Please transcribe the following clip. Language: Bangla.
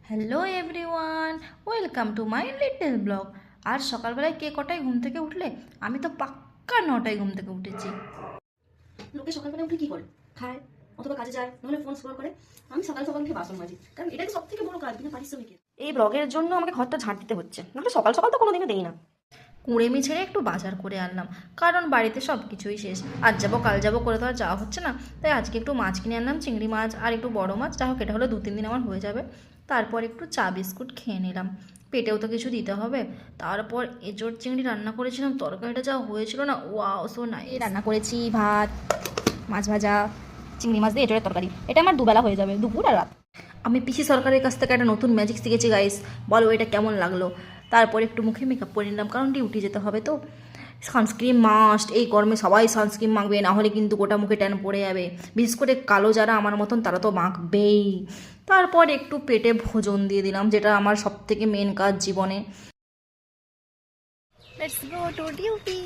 Hello everyone, welcome to my little blog. আর সকালবেলায় কে কটায় ঘুম থেকে উঠলে? আমি তো পাক্কা 9টায় ঘুম থেকে উঠেছি। লোকে সকালবেলা উঠে কি করে? খায়, অথবা কাজে যায়, নাহলে ফোন স্ক্রল করে। আমি সকাল সকাল উঠে বাসন মাজি, কারণ এটাই সব থেকে বড় কাজ বিনা পারিশ্রমিকের। এই ব্লগের জন্য আমাকে ঘরটা ঝাঁট দিতে হচ্ছে, নাহলে সকাল সকাল তো কোনোদিনও দেই না। কুড়েমি ছেড়ে একটু বাজার করে আনলাম, কারণ বাড়িতে সব কিছুই শেষ। আজ যাবো কাল যাবো করে তো আর যাওয়া হচ্ছে না, তাই আজকে একটু মাছ কিনে আনলাম, চিংড়ি মাছ আর একটু বড় মাছ। যা হোক, এটা হলে 2-3 দিন আমার হয়ে যাবে। তারপর একটু চা বিস্কুট খেয়ে নিলাম, পেটেও তো কিছু দিতে হবে। তারপর এঁচোড় চিংড়ি রান্না করেছিলাম, তরকারিটা যা হয়েছিল না, ওয়াও সো নাইস। রান্না করেছি ভাত, মাছ ভাজা, চিংড়ি মাছ দিয়ে এঁচড়ের তরকারি। এটা আমার দুবেলা হয়ে যাবে, দুপুর আর রাত। আমি পিসি সরকারের কাছ থেকে একটা নতুন ম্যাজিক শিখেছি গাইস, বলো এটা কেমন লাগলো। তারপর একটু মুখে মেকআপ করে নিলাম, কারণ ডিউটি যেতে হবে তো। সানস্ক্রিন মাস্ট, এই গরমে সবাই সানস্ক্রিন মাখবে, না হলে কিন্তু গোটা মুখে ট্যান পড়ে যাবে। বিশেষ করে কালো যারা আমার মতন, তারা তো মাখবেই। তারপর একটু পেটে ভোজন দিয়ে দিলাম, যেটা আমার সব থেকে মেন কাজ জীবনে। Let's go to duty.